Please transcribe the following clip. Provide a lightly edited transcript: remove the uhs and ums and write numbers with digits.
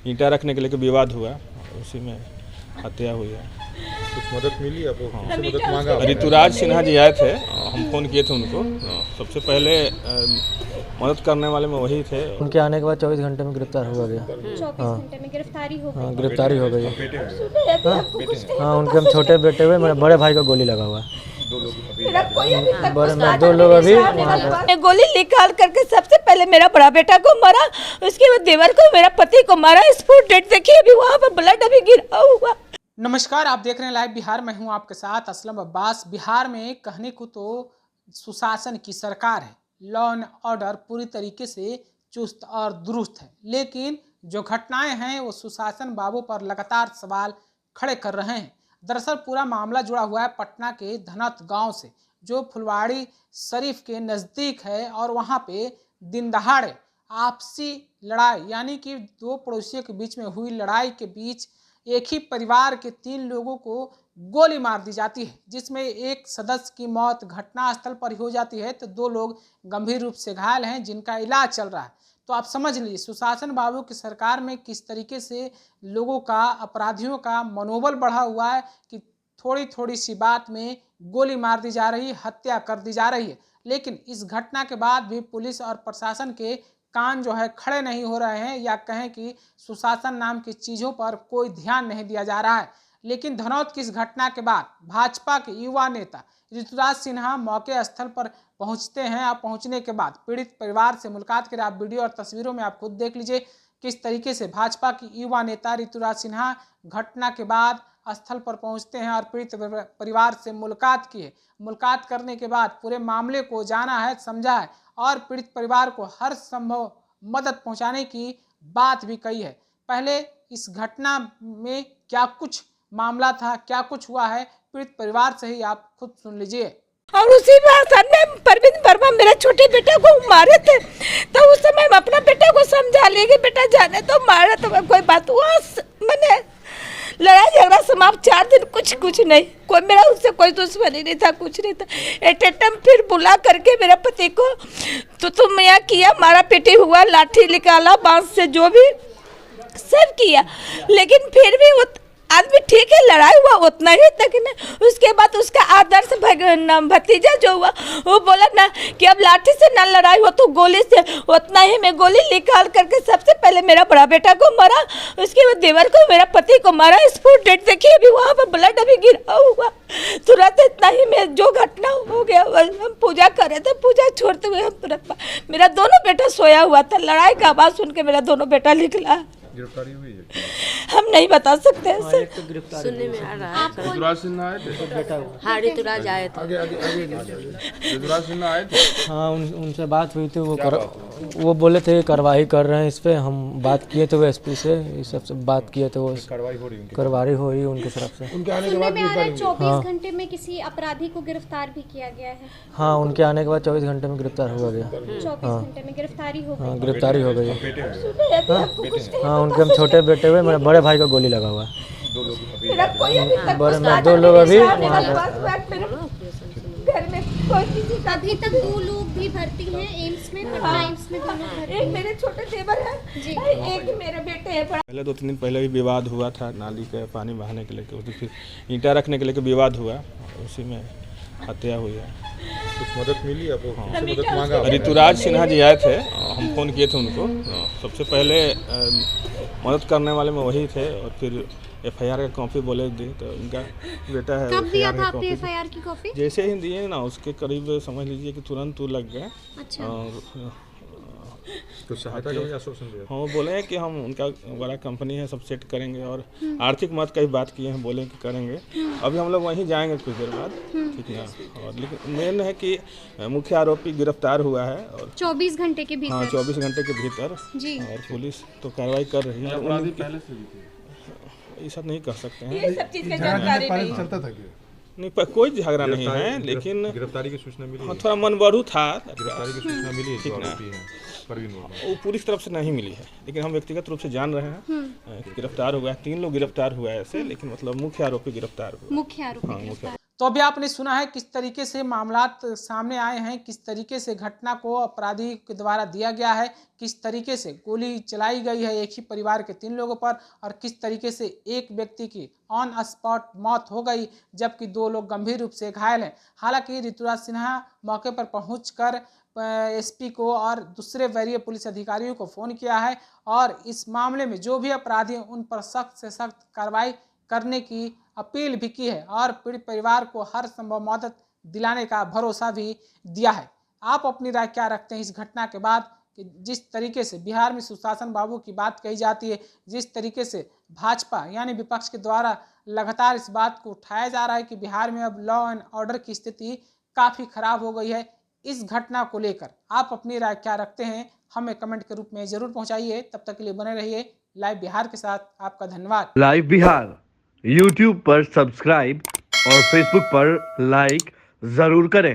ईंटा रखने के लिए विवाद हुआ, उसी में हत्या हुई है। कुछ मदद मिली आपको? मदद मांगा? ऋतुराज सिन्हा जी आए थे, हम फ़ोन किए थे उनको। सबसे पहले मदद करने वाले में वही थे। उनके आने के बाद 24 घंटे में गिरफ्तार हुआ गया। 24 घंटे में गिरफ्तारी हो गई। हाँ, गिरफ्तारी हो गई। हाँ, उनके हम छोटे बेटे हुए, मेरे बड़े भाई को गोली लगा हुआ है। दो लोग अभी गोली निकाल करके सबसे पहले मेरा बड़ा बेटा को मारा, उसके बाद देवर को, मेरा पति को मारा। स्पॉट डेट देखिए, अभी वहाँ पर ब्लड अभी गिरा हुआ। नमस्कार, आप देख रहे हैं लाइव बिहार। मैं हूं आपके साथ असलम अब्बास। बिहार में कहने को तो सुशासन की सरकार है, लॉ एंड ऑर्डर पूरी तरीके से चुस्त और दुरुस्त है, लेकिन जो घटनाएं हैं वो सुशासन बाबू पर लगातार सवाल खड़े कर रहे हैं। दरअसल पूरा मामला जुड़ा हुआ है पटना के धनत गांव से, जो फुलवाड़ी शरीफ के नज़दीक है, और वहां पे दिन दहाड़े आपसी लड़ाई यानी कि दो पड़ोसियों के बीच में हुई लड़ाई के बीच एक ही परिवार के 3 लोगों को गोली मार दी जाती है, जिसमें एक सदस्य की मौत घटनास्थल पर हो जाती है, तो 2 लोग गंभीर रूप से घायल हैं, जिनका इलाज चल रहा है। तो आप समझ लीजिए सुशासन बाबू की सरकार में किस तरीके से लोगों का, अपराधियों का मनोबल बढ़ा हुआ है कि थोड़ी थोड़ी सी बात में गोली मार दी जा रही है, हत्या कर दी जा रही है। लेकिन इस घटना के बाद भी पुलिस और प्रशासन के कान जो है खड़े नहीं हो रहे हैं, या कहें कि सुशासन नाम की चीज़ों पर कोई ध्यान नहीं दिया जा रहा है। लेकिन धनौत की इस घटना के बाद भाजपा के युवा नेता ऋतुराज सिन्हा मौके स्थल पर पहुंचते हैं। आप पहुंचने के बाद पीड़ित परिवार से मुलाकात करें। आप वीडियो और तस्वीरों में आप खुद देख लीजिए किस तरीके से भाजपा की युवा नेता ऋतुराज सिन्हा घटना के बाद स्थल पर पहुंचते हैं और पीड़ित परिवार से मुलाकात की है। मुलाकात करने के बाद पूरे मामले को जाना है, समझा है, और पीड़ित परिवार को हर संभव मदद पहुंचाने की बात भी कही है। पहले इस घटना में क्या कुछ मामला था, क्या कुछ हुआ है, पीड़ित परिवार से ही आप खुद सुन लीजिए। और उसी भाषण में परवीन वर्मा मेरे छोटे बेटे को मारे थे, तो उस समय मैं अपना बेटे को समझा ली कि बेटा जाने तो मारे, तो कोई बात हुआ, मैंने लड़ाई झगड़ा समाप्त। 4 दिन कुछ नहीं, कोई मेरा उससे कोई दुश्मनी नहीं था, कुछ नहीं था। एटेटम फिर बुला करके मेरे पति को तो तुम यहाँ किया, मारा पीटी हुआ, लाठी निकाला बांस से, जो भी सब किया, लेकिन फिर भी वो आदमी ठीक है, लड़ाई हुआ उतना ही तक नहीं। उसके बाद उसका आदर्श भतीजा जो हुआ वो बोला ना कि अब लाठी से ना लड़ाई हो तो गोली से, उतना ही मैं गोली निकाल करके सबसे पहले मेरा बड़ा बेटा को मारा, उसके बाद देवर को, मेरा पति को मारा। स्पॉट डेट देखिए, अभी वहाँ पर ब्लड अभी गिरा हुआ। तुरंत इतना ही में जो घटना हो गया, हम पूजा कर रहे थे, पूजा छोड़ते हुए हम तुरंत, मेरा दोनों बेटा सोया हुआ था, लड़ाई का आवाज़ सुन के मेरा दोनों बेटा निकला। गिरफ्तारी हुई है? हम नहीं बता सकते हैं सर। तो गिरफ्तार सुनने में आ रहा है। ऋतुराज सिन्हा आए थे? हाँ, ऋतुराज आए थे। ऋतुराज सिन्हा आए थे? हाँ, उनसे बात हुई थी। वो बोले थे कार्रवाई कर रहे हैं इस पे। हम बात किए थे वो एसपी से, इस सब से बात किए थे, वो कार्रवाई हो रही है उनकी तरफ से। उनके आने के बाद 24 घंटे में किसी अपराधी को गिरफ्तार भी किया गया है। हाँ, उनके आने के बाद 24 घंटे में गिरफ्तार हुआ गया। 24 घंटे में गिरफ्तारी हो गई। हाँ, गिरफ्तारी हो गई। हाँ, उनके हम छोटे बेटे हुए, मेरे बड़े भाई को गोली लगा हुआ है। 2 लोग अभी घर में कोई किसी का अभी तक 2 लोग भी भर्ती हैं एम्स में, पटना एम्स में 2 लोग भर्ती हैं। एक मेरे छोटे देवर है जी, एक मेरे बेटे है। पहले 2-3 दिन पहले भी विवाद हुआ था, नाली के पानी बहाने के लेकर, फिर ईंटा रखने के लेकर विवाद हुआ, उसी में हत्या हुई है। कुछ मदद मिली आपको? मदद मांगा? ऋतुराज सिन्हा जी आए थे, हम फ़ोन किए थे उनको। सबसे पहले मदद करने वाले में वही थे, और फिर FIR का कॉपी बोले दी, तो उनका बेटा है। कब दिया था आपने FIR की कॉपी? जैसे ही दिए ना, उसके करीब समझ लीजिए कि तुरंत लग गए। अच्छा। तो सहायता का आश्वासन दिया? हाँ, बोले हैं कि हम, उनका बड़ा कंपनी है, सब सेट करेंगे, और आर्थिक मदद का भी बात किए हैं, बोले कि करेंगे। अभी हम लोग वहीं जाएंगे कुछ देर बाद, ठीक ना। और लेकिन मेन है कि मुख्य आरोपी गिरफ्तार हुआ है, और 24 घंटे के भीतर। हाँ, 24 घंटे के भीतर जी। और पुलिस तो कार्रवाई कर रही है। अपराधी पहले से भी थे? ये सब नहीं कर सकते हैं, ये सब चीज का जानकारी नहीं चलता था क्या? नहीं, पर कोई झगड़ा नहीं है, लेकिन गिरफ्तारी की सूचना मिली? हाँ, थोड़ा मन बढ़ू था। गिरफ्तारी की सूचना मिली है, ठीक ना, परवीन वर्मा। वो पुलिस तरफ से नहीं मिली है, लेकिन हम व्यक्तिगत रूप से जान रहे हैं गिरफ्तार हुआ है। 3 लोग गिरफ्तार हुआ है ऐसे, लेकिन मतलब मुख्य आरोपी गिरफ्तार हुआ। मुख्य आरोपी। हाँ, मुख्य तो अभी आपने सुना है किस तरीके से मामलात सामने आए हैं, किस तरीके से घटना को अपराधी के द्वारा दिया गया है, किस तरीके से गोली चलाई गई है एक ही परिवार के 3 लोगों पर, और किस तरीके से एक व्यक्ति की ऑन स्पॉट मौत हो गई जबकि 2 लोग गंभीर रूप से घायल हैं। हालांकि ऋतुराज सिन्हा मौके पर पहुंचकर एसपी को और दूसरे वरीय पुलिस अधिकारियों को फ़ोन किया है और इस मामले में जो भी अपराधी हैं उन पर सख्त से सख्त कार्रवाई करने की अपील भी की है और पीड़ित परिवार को हर संभव मदद दिलाने का भरोसा भी दिया है। आप अपनी राय क्या रखते हैं इस घटना के बाद कि जिस तरीके से बिहार में सुशासन बाबू की बात कही जाती है, जिस तरीके से भाजपा यानी विपक्ष के द्वारा लगातार इस बात को उठाया जा रहा है कि बिहार में अब लॉ एंड ऑर्डर की स्थिति काफ़ी खराब हो गई है, इस घटना को लेकर आप अपनी राय क्या रखते हैं हमें कमेंट के रूप में ज़रूर पहुँचाइए। तब तक के लिए बने रहिए लाइव बिहार के साथ। आपका धन्यवाद। लाइव बिहार YouTube पर सब्सक्राइब और Facebook पर लाइक जरूर करें।